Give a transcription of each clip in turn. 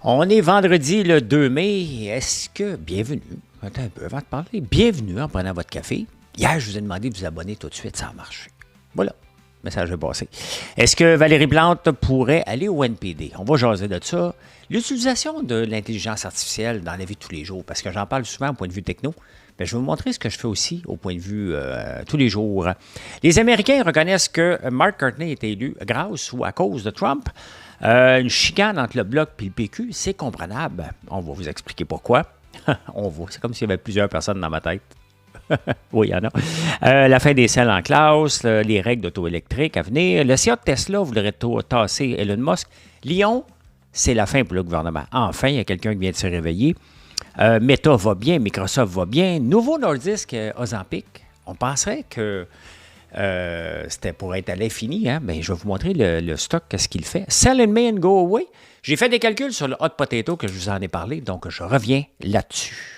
On est vendredi le 2 mai. Est-ce que, bienvenue, attends un peu avant de parler, bienvenue en prenant votre café. Hier, je vous ai demandé de vous abonner tout de suite, ça a marché. Voilà, message est passé. Est-ce que Valérie Plante pourrait aller au NPD? On va jaser de ça. L'utilisation de l'intelligence artificielle dans la vie de tous les jours, parce que j'en parle souvent au point de vue techno, mais je vais vous montrer ce que je fais aussi au point de vue tous les jours. Les Américains reconnaissent que Mark Cartney est élu grâce ou à cause de Trump. Une chicane entre le Bloc et le PQ, c'est comprenable. On va vous expliquer pourquoi. C'est comme s'il y avait plusieurs personnes dans ma tête. Oui, il y en a. La fin des selles en classe, les règles d'auto électrique à venir. Le CIA de Tesla voudrait tasser Elon Musk. Lyon, c'est la fin pour le gouvernement. Enfin, il y a quelqu'un qui vient de se réveiller. Meta va bien, Microsoft va bien. Nouveau Nordisk, Ozempic. On penserait que c'était pour être à l'infini, hein? Ben, je vais vous montrer le stock, qu'est-ce qu'il fait. Sell in May and go away. J'ai fait des calculs sur le hot potato que je vous en ai parlé, donc je reviens là-dessus.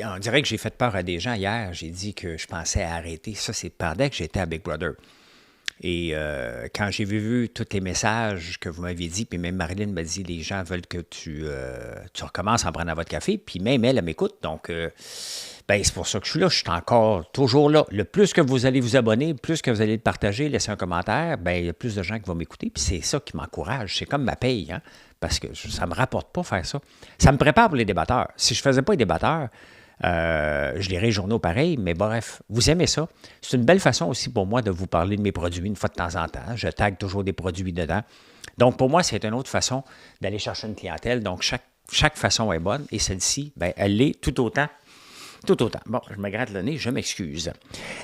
On dirait que j'ai fait peur à des gens hier. J'ai dit que je pensais arrêter. Ça, c'est pendant que j'étais à Big Brother. Et quand j'ai vu tous les messages que vous m'aviez dit, puis même Marilyn m'a dit, les gens veulent que tu recommences en prenant votre café, puis même elle m'écoute. Donc, c'est pour ça que je suis là. Je suis encore toujours là. Le plus que vous allez vous abonner, le plus que vous allez le partager, laisser un commentaire, il y a plus de gens qui vont m'écouter. Puis c'est ça qui m'encourage. C'est comme ma paye, hein, parce que ça ne me rapporte pas faire ça. Ça me prépare pour les débatteurs. Si je ne faisais pas les débatteurs, je lirai les journaux pareil, mais bref, vous aimez ça. C'est une belle façon aussi pour moi de vous parler de mes produits une fois de temps en temps. Je tag toujours des produits dedans. Donc, pour moi, c'est une autre façon d'aller chercher une clientèle. Donc, chaque façon est bonne et celle-ci, elle l'est tout autant. Tout autant. Bon, je me gratte le nez, je m'excuse.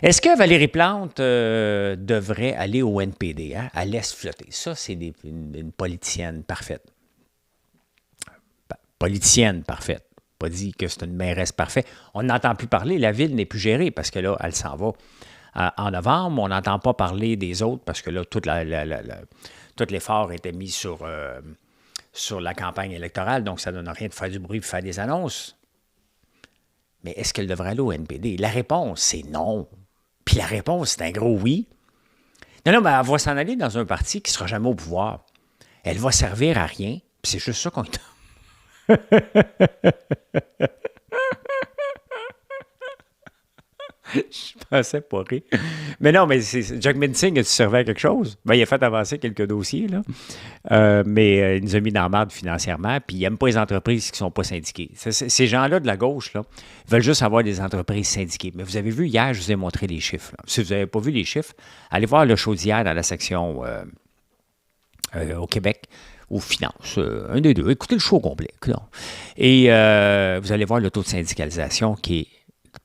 Est-ce que Valérie Plante devrait aller au NPD? Hein? Elle laisse flotter. Ça, c'est une politicienne parfaite. Politicienne parfaite. Pas dit que c'est une mairesse parfaite. On n'entend plus parler, la ville n'est plus gérée parce que là, elle s'en va en novembre. On n'entend pas parler des autres parce que là, tout l'effort était mis sur la campagne électorale, donc ça ne donne rien de faire du bruit et de faire des annonces. Mais est-ce qu'elle devrait aller au NPD? La réponse, c'est non. Puis la réponse, c'est un gros oui. Non, mais elle va s'en aller dans un parti qui ne sera jamais au pouvoir. Elle va servir à rien. Puis c'est juste ça qu'on... Je pensais pas rire. Mais non, mais Jack Minsing, a-tu servi à quelque chose? Il a fait avancer quelques dossiers, là. Mais il nous a mis dans la merde financièrement, puis il n'aime pas les entreprises qui ne sont pas syndiquées. Ces gens-là de la gauche, là, veulent juste avoir des entreprises syndiquées. Mais vous avez vu, hier, je vous ai montré les chiffres. Là. Si vous n'avez pas vu les chiffres, allez voir le show d'hier dans la section au Québec, aux finances, un des deux. Écoutez le show complet. Là. Et vous allez voir le taux de syndicalisation qui est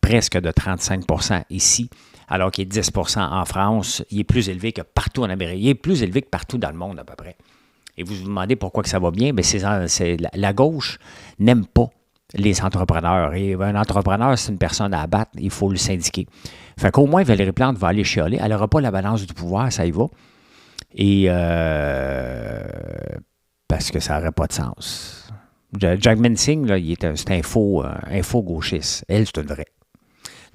presque de 35 % ici, alors qu'il est 10 % en France. Il est plus élevé que partout en Amérique. Il est plus élevé que partout dans le monde, à peu près. Et vous vous demandez pourquoi que ça va bien? Bien, la gauche n'aime pas les entrepreneurs. Et un entrepreneur, c'est une personne à abattre. Il faut le syndiquer. Fait qu'au moins, Valérie Plante va aller chialer. Elle n'aura pas la balance du pouvoir, ça y va. Et parce que ça n'aurait pas de sens. Jack Minsing, là, c'est un faux gauchiste. Elle, c'est une vraie.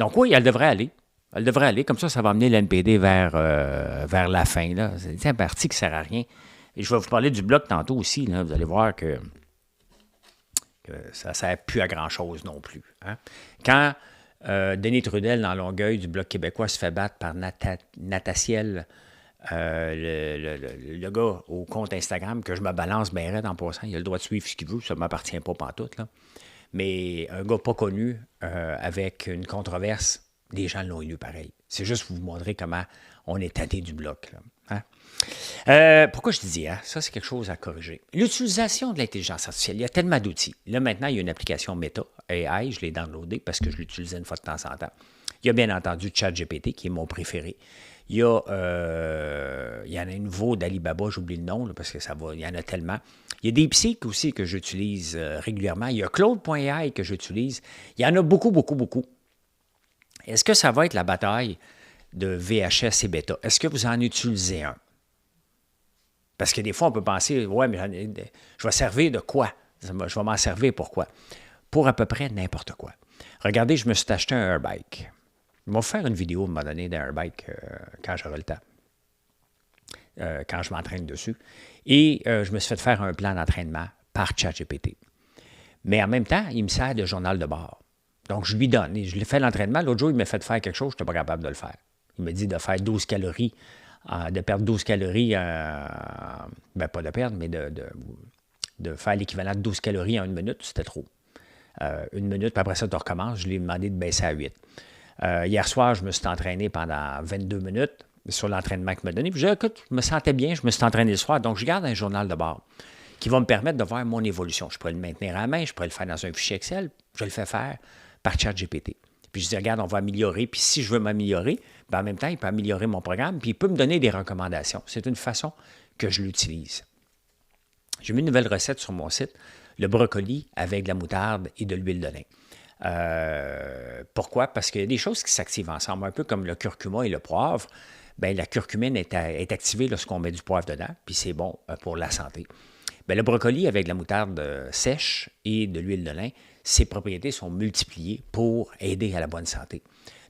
Donc oui, elle devrait aller. Elle devrait aller. Comme ça va amener l'NPD vers la fin. Là. C'est un parti qui ne sert à rien. Et je vais vous parler du Bloc tantôt aussi. Là. Vous allez voir que ça ne sert plus à grand-chose non plus. Hein. Quand Denis Trudel, dans Longueuil, du Bloc québécois, se fait battre par Nataciel, le gars au compte Instagram, que je me balance bien raide en passant, il a le droit de suivre ce qu'il veut, ça ne m'appartient pas pantoute, là. Mais un gars pas connu, avec une controverse, les gens l'ont élu pareil. C'est juste pour vous montrer comment on est tanné du Bloc. Là. Hein? Pourquoi je te dis, hein? Ça, c'est quelque chose à corriger. L'utilisation de l'intelligence artificielle, il y a tellement d'outils. Là, maintenant, il y a une application Meta AI, je l'ai downloadée parce que je l'utilisais une fois de temps en temps. Il y a bien entendu ChatGPT, qui est mon préféré. Il y en a un nouveau d'Alibaba, j'oublie le nom, là, parce que il y en a tellement. Il y a DeepSeek aussi que j'utilise régulièrement. Il y a Claude.ai que j'utilise. Il y en a beaucoup, beaucoup, beaucoup. Est-ce que ça va être la bataille de VHS et bêta? Est-ce que vous en utilisez un? Parce que des fois, on peut penser, ouais, mais je vais servir de quoi? Je vais m'en servir pourquoi? Pour à peu près n'importe quoi. Regardez, je me suis acheté un airbike. Je vais vous faire une vidéo, à un moment donné, d'un airbike quand j'aurai le temps, quand je m'entraîne dessus. Et je me suis fait faire un plan d'entraînement par ChatGPT. Mais en même temps, il me sert de journal de bord. Donc, je lui donne. Et je lui fais l'entraînement. L'autre jour, il m'a fait faire quelque chose, je n'étais pas capable de le faire. Il m'a dit de faire 12 calories, de perdre 12 calories, ben pas de perdre, mais de faire l'équivalent de 12 calories en 1 minute, c'était trop. 1 minute, puis après ça, tu recommences. Je lui ai demandé de baisser à 8. Hier soir, je me suis entraîné pendant 22 minutes sur l'entraînement qu'il m'a donné. Puis j'ai dit, écoute, je me sentais bien, je me suis entraîné le soir, donc je garde un journal de bord qui va me permettre de voir mon évolution. Je pourrais le maintenir à la main, je pourrais le faire dans un fichier Excel, je le fais faire par ChatGPT. Puis je dis, regarde, on va améliorer, puis si je veux m'améliorer, ben en même temps, il peut améliorer mon programme, puis il peut me donner des recommandations. C'est une façon que je l'utilise. J'ai mis une nouvelle recette sur mon site, le brocoli avec de la moutarde et de l'huile de lin. Pourquoi? Parce qu'il y a des choses qui s'activent ensemble, un peu comme le curcuma et le poivre. Bien, la curcumine est activée lorsqu'on met du poivre dedans, puis c'est bon pour la santé. Bien, le brocoli avec de la moutarde sèche et de l'huile de lin, ses propriétés sont multipliées pour aider à la bonne santé.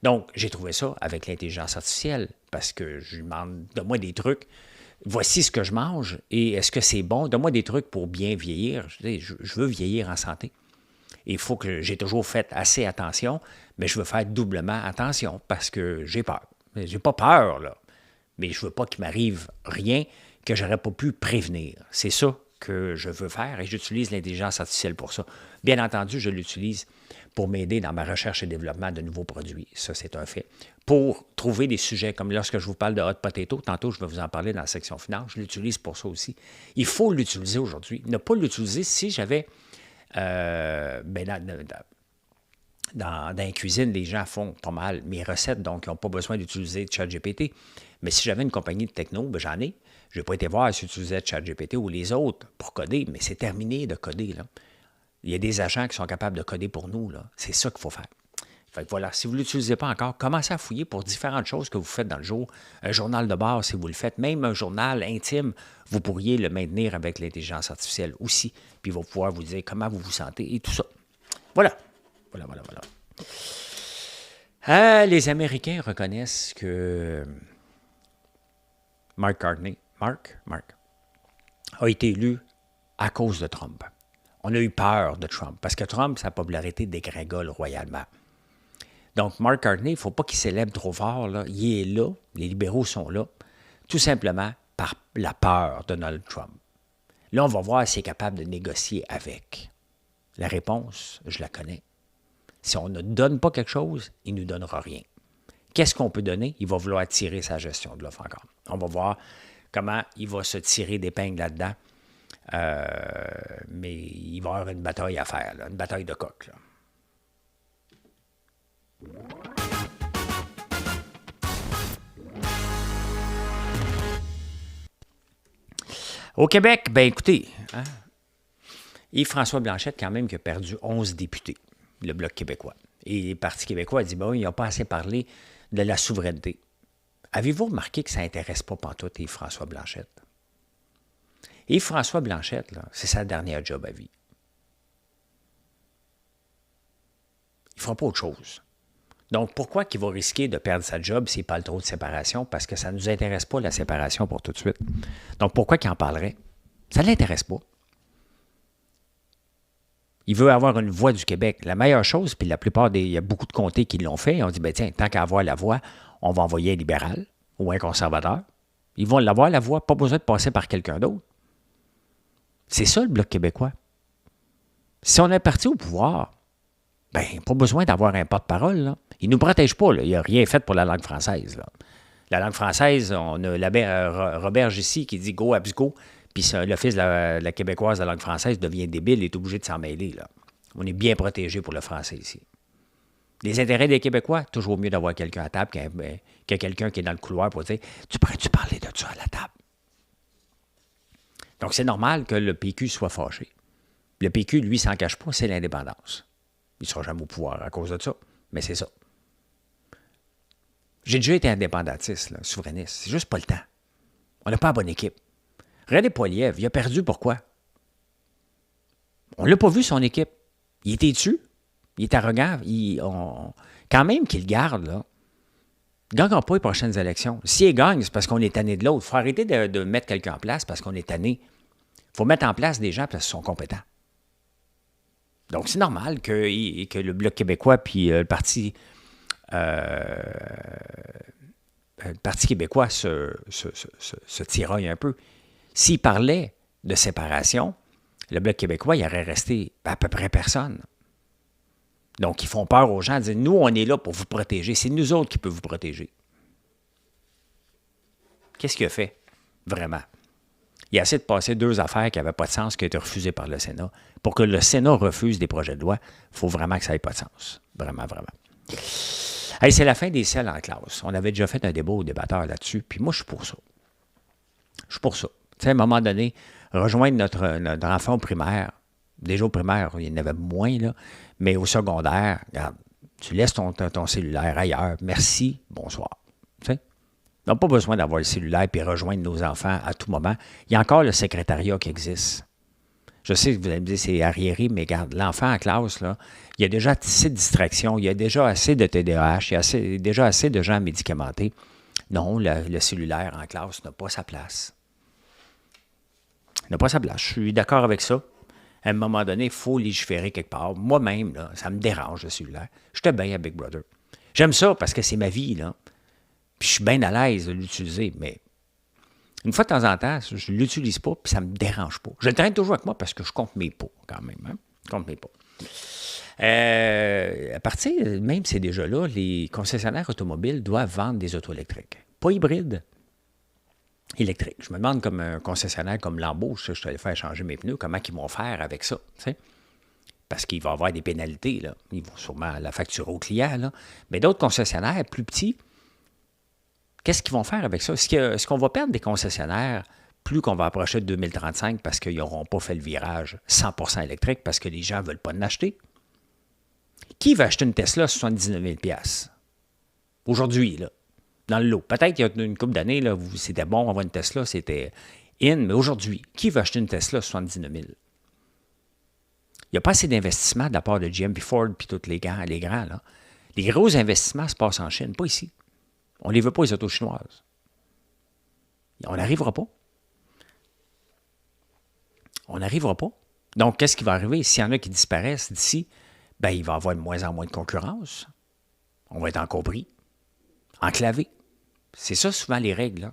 Donc, j'ai trouvé ça avec l'intelligence artificielle parce que je lui demande, donne-moi des trucs. Voici ce que je mange et est-ce que c'est bon? Donne-moi des trucs pour bien vieillir. Je veux vieillir en santé. Il faut que j'ai toujours fait assez attention, mais je veux faire doublement attention parce que j'ai peur. J'ai pas peur, là, mais je veux pas qu'il m'arrive rien que j'aurais pas pu prévenir. C'est ça que je veux faire et j'utilise l'intelligence artificielle pour ça. Bien entendu, je l'utilise pour m'aider dans ma recherche et développement de nouveaux produits. Ça, c'est un fait. Pour trouver des sujets, comme lorsque je vous parle de hot potato, tantôt, je vais vous en parler dans la section finance, je l'utilise pour ça aussi. Il faut l'utiliser aujourd'hui. Ne pas l'utiliser si j'avais... dans la cuisine, les gens font pas mal mes recettes, donc ils n'ont pas besoin d'utiliser ChatGPT. Mais si j'avais une compagnie de techno, ben j'en ai. Je n'ai pas été voir si j'utilisais ChatGPT ou les autres pour coder, mais c'est terminé de coder, là. Il y a des agents qui sont capables de coder pour nous, là. C'est ça qu'il faut faire. Fait que voilà, si vous ne l'utilisez pas encore, commencez à fouiller pour différentes choses que vous faites dans le jour. Un journal de bord, si vous le faites, même un journal intime, vous pourriez le maintenir avec l'intelligence artificielle aussi, puis il va pouvoir vous dire comment vous vous sentez et tout ça. Voilà. Voilà. Les Américains reconnaissent que Mark Carney, Mark, a été élu à cause de Trump. On a eu peur de Trump, parce que Trump, sa popularité dégringole royalement. Donc, Mark Carney, il ne faut pas qu'il célèbre trop fort, là. Il est là, les libéraux sont là, tout simplement par la peur de Donald Trump. Là, on va voir s'il est capable de négocier avec. La réponse, je la connais. Si on ne donne pas quelque chose, il ne nous donnera rien. Qu'est-ce qu'on peut donner? Il va vouloir tirer sa gestion de l'offre encore. On va voir comment il va se tirer d'épingle là-dedans. Mais il va y avoir une bataille à faire, là, une bataille de coq. Là. Au Québec, bien écoutez, Yves-François Blanchet, quand même, qui a perdu 11 députés, le Bloc québécois. Et le Parti québécois a dit, bon, il n'a pas assez parlé de la souveraineté. Avez-vous remarqué que ça n'intéresse pas pantoute Yves-François Blanchet? Yves-François Blanchet, là, c'est sa dernière job à vie. Il ne fera pas autre chose. Donc, pourquoi qu'il va risquer de perdre sa job s'il parle trop de séparation? Parce que ça ne nous intéresse pas, la séparation, pour tout de suite. Donc, pourquoi qu'il en parlerait? Ça ne l'intéresse pas. Il veut avoir une voix du Québec. La meilleure chose, puis la plupart il y a beaucoup de comtés qui l'ont fait, on dit, tiens, tant qu'à avoir la voix, on va envoyer un libéral ou un conservateur. Ils vont l'avoir, la voix, pas besoin de passer par quelqu'un d'autre. C'est ça, le Bloc québécois. Si on est parti au pouvoir, pas besoin d'avoir un porte-parole, là. Il ne nous protège pas, là. Il n'a rien fait pour la langue française, là. La langue française, on a Roberge ici qui dit « go, abs, go », puis l'Office de la québécoise de la langue française devient débile et est obligé de s'en mêler, là. On est bien protégé pour le français ici. Les intérêts des Québécois, toujours mieux d'avoir quelqu'un à table que quelqu'un qui est dans le couloir pour dire « tu pourrais-tu parler de ça à la table? » Donc, c'est normal que le PQ soit fâché. Le PQ, lui, s'en cache pas, c'est l'indépendance. Il ne sera jamais au pouvoir à cause de ça, mais c'est ça. J'ai déjà été indépendantiste, là, souverainiste. C'est juste pas le temps. On n'a pas la bonne équipe. René Poilievre, il a perdu pourquoi? On ne l'a pas vu, son équipe. Il était dessus. Il est arrogant. Quand même qu'il garde, là. Il ne gagnera pas les prochaines élections. S'il gagne, c'est parce qu'on est tanné de l'autre. Il faut arrêter de mettre quelqu'un en place parce qu'on est tanné. Il faut mettre en place des gens parce qu'ils sont compétents. Donc, c'est normal que le Bloc québécois puis le Parti québécois se tiraille un peu. S'il parlait de séparation, le Bloc québécois, il aurait resté à peu près personne. Donc, ils font peur aux gens, disent, nous, on est là pour vous protéger. C'est nous autres qui peuvent vous protéger. Qu'est-ce qu'il a fait, vraiment? Il a essayé de passer 2 affaires qui n'avaient pas de sens, qui ont été refusées par le Sénat. Pour que le Sénat refuse des projets de loi, il faut vraiment que ça n'ait pas de sens. Vraiment, vraiment. Hey, c'est la fin des selles en classe. On avait déjà fait un débat au débatteur là-dessus, puis moi, je suis pour ça. Je suis pour ça. Tu sais, à un moment donné, rejoindre notre enfant au primaire, déjà au primaire, il y en avait moins, là, mais au secondaire, regarde, tu laisses ton cellulaire ailleurs. Merci, bonsoir. Tu sais? On n'a pas besoin d'avoir le cellulaire et rejoindre nos enfants à tout moment. Il y a encore le secrétariat qui existe. Je sais que vous allez me dire c'est arriéré, mais regarde, l'enfant en classe, là, il y a déjà assez de distractions, il y a déjà assez de TDAH, il y a déjà assez de gens médicamentés. Non, le cellulaire en classe n'a pas sa place. Il n'a pas sa place. Je suis d'accord avec ça. À un moment donné, il faut légiférer quelque part. Moi-même, là, ça me dérange, le cellulaire. J'étais bien à Big Brother. J'aime ça parce que c'est ma vie, là. Puis je suis bien à l'aise de l'utiliser, mais une fois de temps en temps, je ne l'utilise pas, puis ça ne me dérange pas. Je le traîne toujours avec moi parce que je compte mes pots, quand même. Hein? Je compte mes pots. À partir, même c'est déjà là, les concessionnaires automobiles doivent vendre des autos électriques. Pas hybrides, électriques. Je me demande, comme un concessionnaire comme Lambeau, je te allé faire changer mes pneus, comment ils vont faire avec ça, tu sais? Parce qu'il va y avoir des pénalités, là. Ils vont sûrement la facturer au client, là. Mais d'autres concessionnaires plus petits, qu'est-ce qu'ils vont faire avec ça? Est-ce qu'on va perdre des concessionnaires plus qu'on va approcher de 2035 parce qu'ils n'auront pas fait le virage 100% électrique parce que les gens ne veulent pas en acheter? Qui va acheter une Tesla à 79 000 $? Aujourd'hui, là, dans le lot. Peut-être qu'il y a une couple d'années, là, c'était bon avoir une Tesla, c'était in, mais aujourd'hui, qui va acheter une Tesla à 79 000? Il n'y a pas assez d'investissement de la part de GM, puis Ford, puis tous les grands, là. Les gros investissements se passent en Chine, pas ici. On ne les veut pas, les autos chinoises. On n'arrivera pas. On n'arrivera pas. Donc, qu'est-ce qui va arriver? S'il y en a qui disparaissent d'ici, bien, il va y avoir de moins en moins de concurrence. On va être encore pris. Enclavé. C'est ça, souvent, les règles.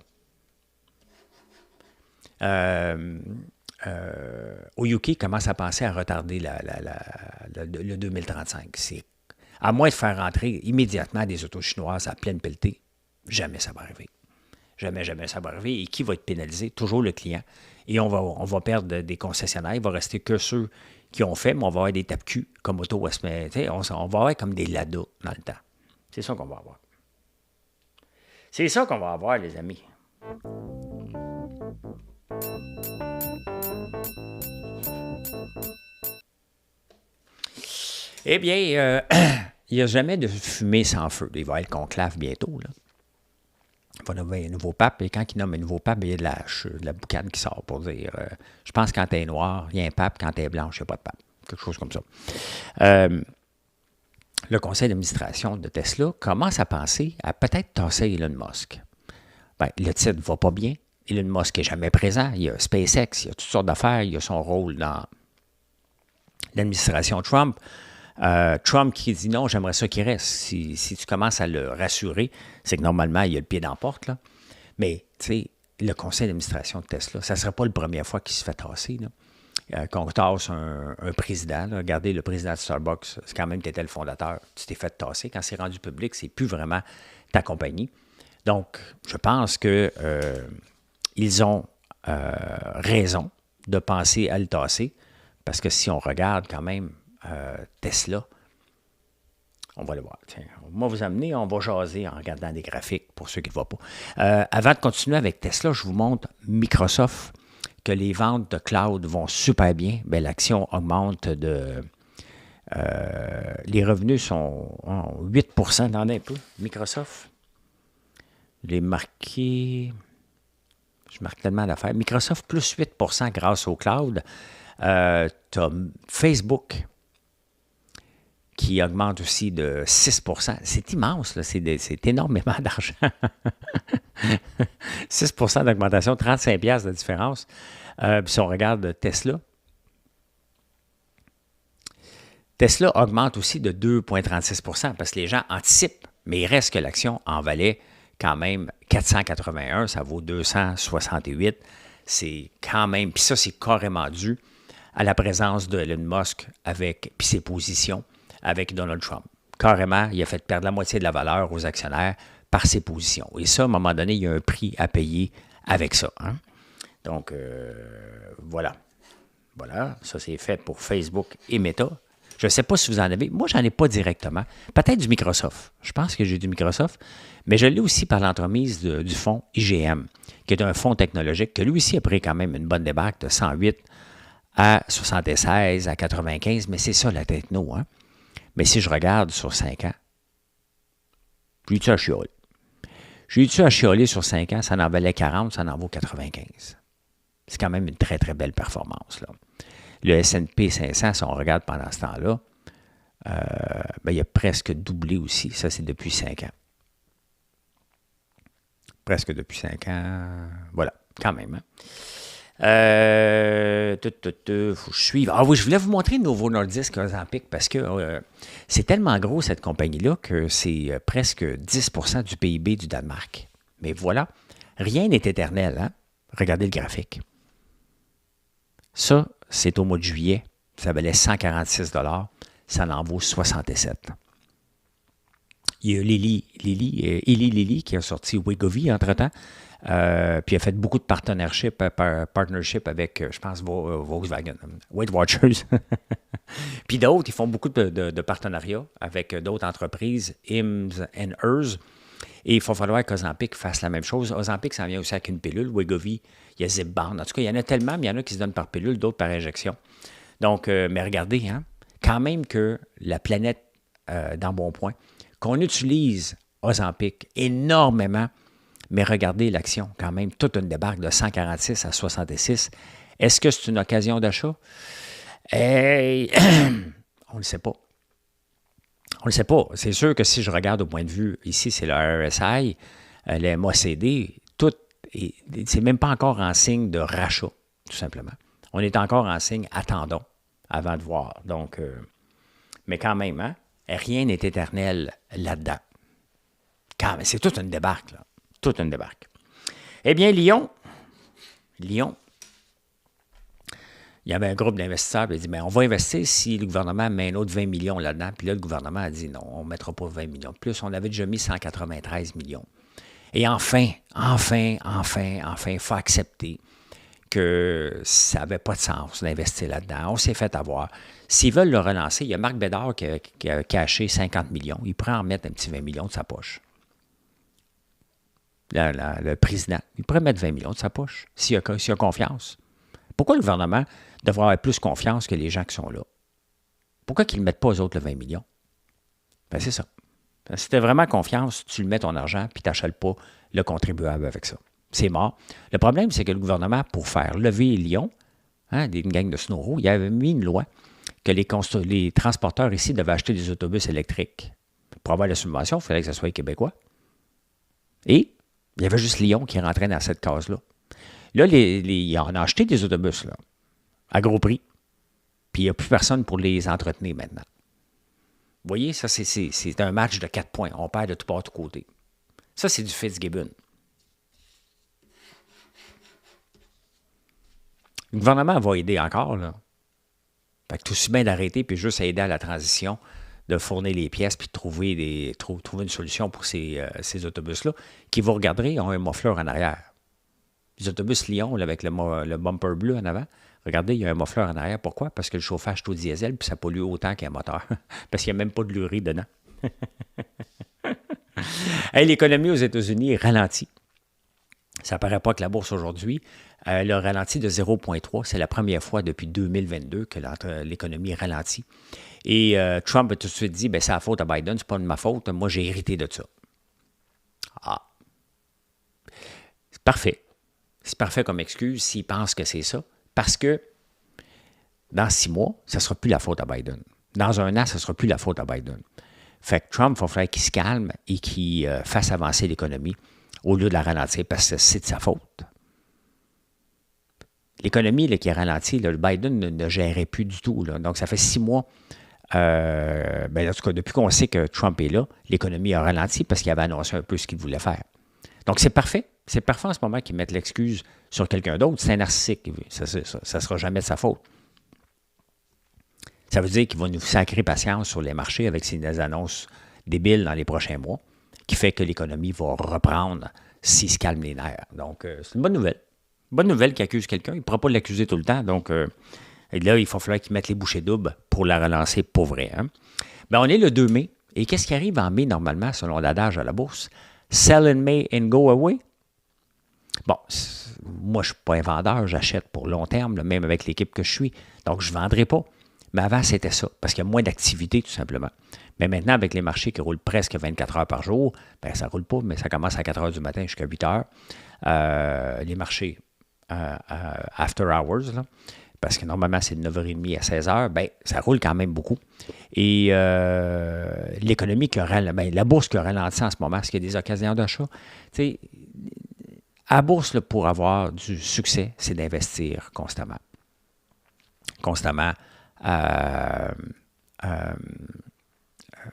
Au UK, ils commencent à penser à retarder le 2035. C'est, à moins de faire rentrer immédiatement des autos chinoises à pleine pelletée, jamais ça va arriver. Jamais, jamais ça va arriver. Et qui va être pénalisé? Toujours le client. Et on va perdre des concessionnaires. Il ne va rester que ceux qui ont fait, mais on va avoir des tape-culs comme Auto West. On va avoir comme des Lada dans le temps. C'est ça qu'on va avoir. C'est ça qu'on va avoir, les amis. Eh bien, il n'y a jamais de fumée sans feu. Il va être conclave bientôt, là. Il va nommer un nouveau pape, et quand il nomme un nouveau pape, il y a de la boucane qui sort pour dire je pense que quand t'es noir, il y a un pape, quand t'es blanche, il n'y a pas de pape. Quelque chose comme ça. Le conseil d'administration de Tesla commence à penser à peut-être tasser Elon Musk. Bien, le titre ne va pas bien. Elon Musk n'est jamais présent. Il y a SpaceX, il y a toutes sortes d'affaires. Il y a son rôle dans l'administration Trump. Trump qui dit non, j'aimerais ça qu'il reste. Si tu commences à le rassurer, c'est que normalement, il a le pied dans la porte, là. Mais, tu sais, le conseil d'administration de Tesla, ça ne serait pas la première fois qu'il se fait tasser, là. Qu'on tasse un président, là. Regardez, le président de Starbucks, c'est quand même, tu étais le fondateur, tu t'es fait tasser. Quand c'est rendu public, c'est plus vraiment ta compagnie. Donc, je pense que ils ont raison de penser à le tasser, parce que si on regarde quand même Tesla, on va le voir. Tiens, on va vous amener, on va jaser en regardant des graphiques pour ceux qui ne voient pas. Avant de continuer avec Tesla, je vous montre Microsoft, que les ventes de cloud vont super bien. Bien, l'action augmente les revenus sont 8% dans un peu. Microsoft, Je l'ai marqué. Je marque tellement d'affaires. Microsoft plus 8 grâce au cloud. Tu as Facebook qui augmente aussi de 6 C'est immense, là. C'est énormément d'argent. 6 d'augmentation, 35 piastres de différence. Puis si on regarde Tesla, Tesla augmente aussi de 2,36 parce que les gens anticipent, mais il reste que l'action en valait quand même 481, ça vaut 268. C'est quand même, puis ça, c'est carrément dû à la présence de Elon Musk puis ses positions avec Donald Trump. Carrément, il a fait perdre la moitié de la valeur aux actionnaires par ses positions. Et ça, à un moment donné, il y a un prix à payer avec ça. Hein? Donc, voilà. Voilà, ça c'est fait pour Facebook et Meta. Je ne sais pas si vous en avez. Moi, je n'en ai pas directement. Peut-être du Microsoft. Je pense que j'ai du Microsoft. Mais je l'ai aussi par l'entremise du fonds IGM, qui est un fonds technologique que lui aussi a pris quand même une bonne débarque de 108 à 76 à 95. Mais c'est ça la techno. Hein? Mais si je regarde sur 5 ans, j'ai-tu à chioler? J'ai-tu à chioler sur 5 ans? Ça en valait 40, ça en vaut 95. C'est quand même une très, très belle performance, là. Le S&P 500, si on regarde pendant ce temps-là, il a presque doublé aussi. Ça, c'est depuis 5 ans. Presque depuis 5 ans. Voilà, quand même. Hein? Faut que je suive. Ah oui, je voulais vous montrer Novo Nordisk Ozempic parce que c'est tellement gros, cette compagnie-là, que c'est presque 10% du PIB du Danemark. Mais voilà, rien n'est éternel. Hein? Regardez le graphique. Ça, c'est au mois de juillet. Ça valait 146 $. Ça en vaut 67. Il y a Eli Lilly qui a sorti Wegovy entre-temps. Puis il a fait beaucoup de partnership avec, je pense, Volkswagen, Weight Watchers. Puis d'autres, ils font beaucoup de partenariats avec d'autres entreprises, Hims and Hers. Et il va falloir qu'Ozempic fasse la même chose. Ozempic, ça vient aussi avec une pilule. Wegovy, il y a Zepbound. En tout cas, il y en a tellement, mais il y en a qui se donnent par pilule, d'autres par injection. Donc, mais regardez, hein, quand même que la planète dans bon point, qu'on utilise Ozempic énormément, mais regardez l'action, quand même, toute une débarque de 146 à 66. Est-ce que c'est une occasion d'achat? On ne le sait pas. On ne le sait pas. C'est sûr que si je regarde au point de vue, ici, c'est le RSI, les MACD, tout, c'est même pas encore en signe de rachat, tout simplement. On est encore en signe attendons avant de voir. Donc, mais quand même, hein, rien n'est éternel là-dedans. Quand même, c'est toute une débarque, là. Toute une débarque. Eh bien, Lyon, il y avait un groupe d'investisseurs qui a dit, on va investir si le gouvernement met un autre 20 millions là-dedans. Puis là, le gouvernement a dit, non, on ne mettra pas 20 millions de plus. On avait déjà mis 193 millions. Et enfin, il faut accepter que ça n'avait pas de sens d'investir là-dedans. On s'est fait avoir. S'ils veulent le relancer, il y a Marc Bédard qui a caché 50 millions. Il pourrait en mettre un petit 20 millions de sa poche. Le président, il pourrait mettre 20 millions de sa poche s'il a confiance. Pourquoi le gouvernement devrait avoir plus confiance que les gens qui sont là? Pourquoi qu'ils ne mettent pas aux autres le 20 millions? Ben, c'est ça. Si tu as vraiment confiance, tu le mets ton argent puis tu n'achètes pas le contribuable avec ça. C'est mort. Le problème, c'est que le gouvernement, pour faire lever Lyon, hein, une gang de snowro, il avait mis une loi que les transporteurs ici devaient acheter des autobus électriques. Pour avoir la subvention, il fallait que ce soit les Québécois. Et il y avait juste Lyon qui rentrait dans cette case-là. Là, ils en ont acheté des autobus là, à gros prix. Puis il n'y a plus personne pour les entretenir maintenant. Vous voyez, ça, c'est un match de 4 points. On perd de tout part, de tous côtés. Ça, c'est du Fitzgibbon. Le gouvernement va aider encore, là. Fait que tout aussi bien d'arrêter puis juste aider à la transition, de fournir les pièces puis de trouver une solution pour ces autobus-là, qui, vous regarderez, ont un muffler en arrière. Les autobus Lyon, là, avec le bumper bleu en avant, regardez, il y a un muffler en arrière. Pourquoi? Parce que le chauffage est au diesel puis ça pollue autant qu'un moteur. Parce qu'il n'y a même pas de l'urée dedans. Hey, l'économie aux États-Unis est ralentie. Ça ne paraît pas que la bourse aujourd'hui, elle a ralenti de 0,3. C'est la première fois depuis 2022 que l'économie ralentit. Et Trump a tout de suite dit, c'est la faute à Biden, c'est pas de ma faute, moi j'ai hérité de ça. Ah. Parfait. C'est parfait comme excuse s'ils pensent que c'est ça. Parce que dans 6 mois, ça ne sera plus la faute à Biden. Dans 1 an, ça ne sera plus la faute à Biden. Fait que Trump, il va falloir qu'il se calme et qu'il fasse avancer l'économie au lieu de la ralentir parce que c'est de sa faute. L'économie là, qui a ralenti, là, le Biden ne gérait plus du tout. Là. Donc, ça fait 6 mois. En tout cas, depuis qu'on sait que Trump est là, l'économie a ralenti parce qu'il avait annoncé un peu ce qu'il voulait faire. Donc, c'est parfait. C'est parfait en ce moment qu'ils mettent l'excuse sur quelqu'un d'autre. C'est un narcissique. Ça ne sera jamais de sa faute. Ça veut dire qu'il va nous sacrer patience sur les marchés avec ses annonces débiles dans les prochains mois, qui fait que l'économie va reprendre s'il se calme les nerfs. Donc, c'est une bonne nouvelle. Bonne nouvelle qu'il accuse quelqu'un. Il ne pourra pas l'accuser tout le temps. Donc, et là, il va falloir qu'il mette les bouchées doubles pour la relancer pour vrai. Hein? On est le 2 mai. Et qu'est-ce qui arrive en mai, normalement, selon l'adage à la bourse? Sell in May and go away. Bon, moi, je ne suis pas un vendeur. J'achète pour long terme, là, même avec l'équipe que je suis. Donc, je ne vendrai pas. Mais avant, c'était ça, parce qu'il y a moins d'activité, tout simplement. Mais maintenant, avec les marchés qui roulent presque 24 heures par jour, ça ne roule pas, mais ça commence à 4 heures du matin jusqu'à 8 heures. Les marchés after hours, là, parce que normalement, c'est de 9h30 à 16 heures, ça roule quand même beaucoup. Et l'économie qui a ralenti, la bourse qui a ralenti en ce moment, est-ce qu'il y a des occasions d'achat? Tu sais, à la bourse, là, pour avoir du succès, c'est d'investir constamment. Constamment.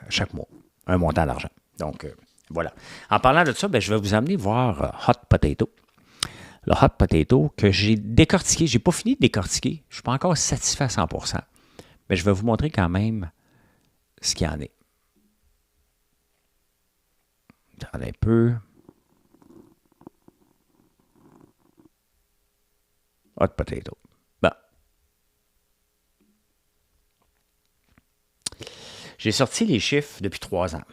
Chaque mois, un montant d'argent. Donc, voilà. En parlant de ça, je vais vous amener voir Hot Potato. Le Hot Potato que j'ai décortiqué. Je n'ai pas fini de décortiquer. Je ne suis pas encore satisfait à 100%. Mais je vais vous montrer quand même ce qu'il y en est. Attendez un peu. Hot Potato. J'ai sorti les chiffres depuis 3 ans,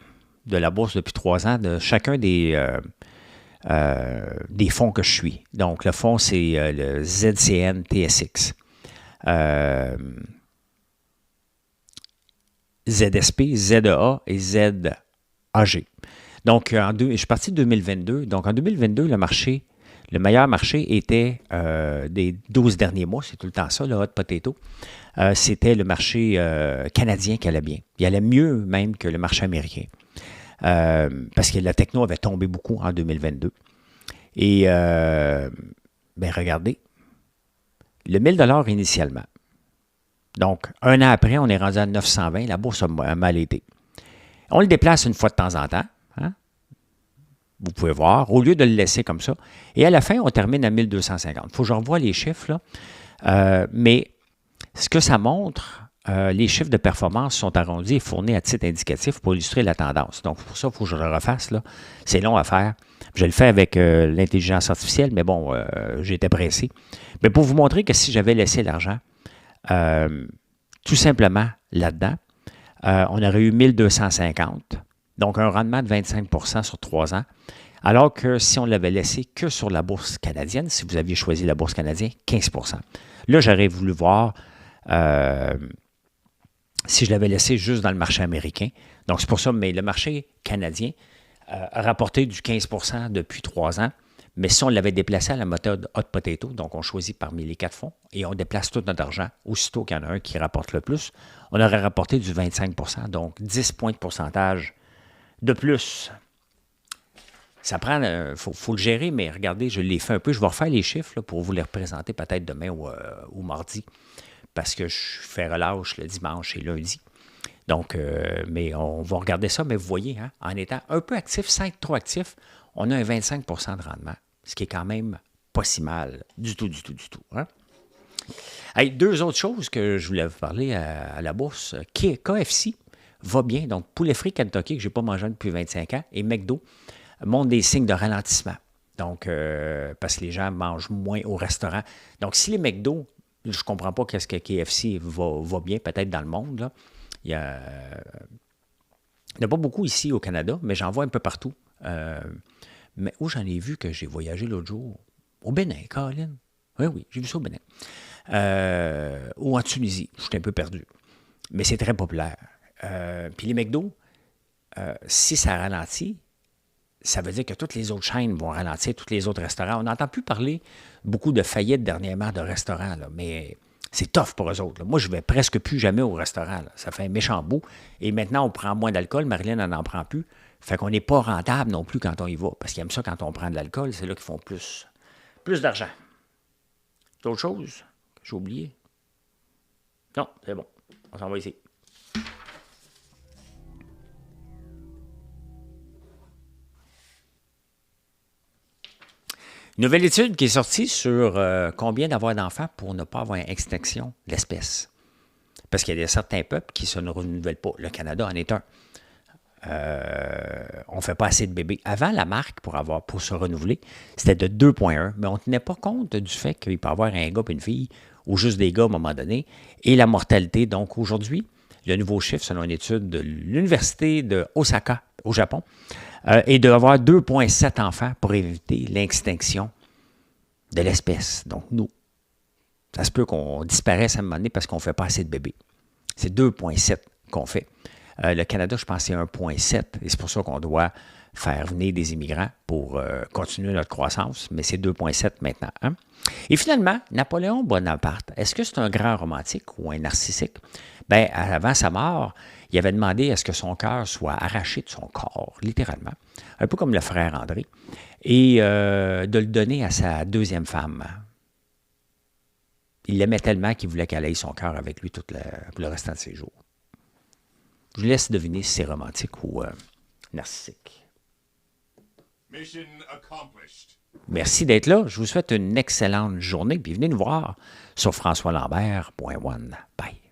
de la bourse depuis 3 ans, de chacun des fonds que je suis. Donc, le fonds, c'est le ZCN TSX, ZSP, ZEA et ZAG. Donc, je suis parti de 2022. Donc, en 2022, le meilleur marché était des 12 derniers mois, c'est tout le temps ça, le Hot Potato. C'était le marché canadien qui allait bien. Il allait mieux même que le marché américain. Parce que la techno avait tombé beaucoup en 2022. Et, regardez, le 1000 $ initialement. Donc, 1 an après, on est rendu à 920. La bourse a mal été. On le déplace une fois de temps en temps. Hein? Vous pouvez voir, au lieu de le laisser comme ça. Et à la fin, on termine à 1250. Il faut que je revoie les chiffres, là. Mais ce que ça montre, les chiffres de performance sont arrondis et fournis à titre indicatif pour illustrer la tendance. Donc, pour ça, il faut que je le refasse, là. C'est long à faire. Je le fais avec l'intelligence artificielle, mais bon, j'étais pressé. Mais pour vous montrer que si j'avais laissé l'argent, tout simplement là-dedans, on aurait eu 1250. Donc, un rendement de 25% sur 3 ans. Alors que si on l'avait laissé que sur la bourse canadienne, si vous aviez choisi la bourse canadienne, 15%. Là, j'aurais voulu voir si je l'avais laissé juste dans le marché américain. Donc, c'est pour ça, mais le marché canadien a rapporté du 15% depuis 3 ans. Mais si on l'avait déplacé à la méthode Hot Potato, donc on choisit parmi les 4 fonds et on déplace tout notre argent, aussitôt qu'il y en a un qui rapporte le plus, on aurait rapporté du 25%, donc 10 points de pourcentage de plus. Ça prend, faut le gérer, mais regardez, je l'ai fait un peu. Je vais refaire les chiffres là, pour vous les représenter peut-être demain ou mardi, parce que je fais relâche le dimanche et lundi. Donc, mais on va regarder ça, mais vous voyez, hein, en étant un peu actif, sans être trop actif, on a un 25% de rendement, ce qui est quand même pas si mal du tout. Hein? Hey, 2 autres choses que je voulais vous parler à la bourse. KFC va bien, donc poulet frit Kentucky que je n'ai pas mangé depuis 25 ans, et McDo montrent des signes de ralentissement. Donc, parce que les gens mangent moins au restaurant. Donc, si les McDo, je ne comprends pas qu'est-ce que KFC va bien, peut-être dans le monde, là. Il n'y en a pas beaucoup ici au Canada, mais j'en vois un peu partout. Mais où j'en ai vu que j'ai voyagé l'autre jour? Au Bénin, Colin. Oui, j'ai vu ça au Bénin. Ou en Tunisie. Je suis un peu perdu. Mais c'est très populaire. Puis les McDo, si ça ralentit, ça veut dire que toutes les autres chaînes vont ralentir, tous les autres restaurants. On n'entend plus parler beaucoup de faillites dernièrement de restaurants, là, mais c'est tough pour eux autres. Là. Moi, je ne vais presque plus jamais au restaurant. Là. Ça fait un méchant bout. Et maintenant, on prend moins d'alcool. Marilyn n'en prend plus. Fait qu'on n'est pas rentable non plus quand on y va. Parce qu'ils aiment ça quand on prend de l'alcool. C'est là qu'ils font plus d'argent. D'autres choses que j'ai oublié? Non, c'est bon. On s'en va ici. Nouvelle étude qui est sortie sur combien d'avoir d'enfants pour ne pas avoir une extinction de l'espèce. Parce qu'il y a certains peuples qui ne se renouvellent pas. Le Canada en est un. On ne fait pas assez de bébés. Avant, la marque pour se renouveler, c'était de 2,1, mais on ne tenait pas compte du fait qu'il peut y avoir un gars et une fille, ou juste des gars à un moment donné, et la mortalité. Donc aujourd'hui, le nouveau chiffre, selon une étude de l'Université de Osaka, au Japon, est d'avoir 2,7 enfants pour éviter l'extinction de l'espèce. Donc nous, ça se peut qu'on disparaisse à un moment donné parce qu'on ne fait pas assez de bébés. C'est 2,7 qu'on fait. Le Canada, je pense, c'est 1,7 et c'est pour ça qu'on doit faire venir des immigrants pour continuer notre croissance, mais c'est 2,7 maintenant. Hein? Et finalement, Napoléon Bonaparte, est-ce que c'est un grand romantique ou un narcissique? Bien, avant sa mort, il avait demandé à ce que son cœur soit arraché de son corps, littéralement, un peu comme le frère André, et de le donner à sa deuxième femme. Il l'aimait tellement qu'il voulait qu'elle ait son cœur avec lui pour le restant de ses jours. Je vous laisse deviner si c'est romantique ou narcissique. Mission accomplished. Merci d'être là. Je vous souhaite une excellente journée. Puis venez nous voir sur françoislambert.one. Bye.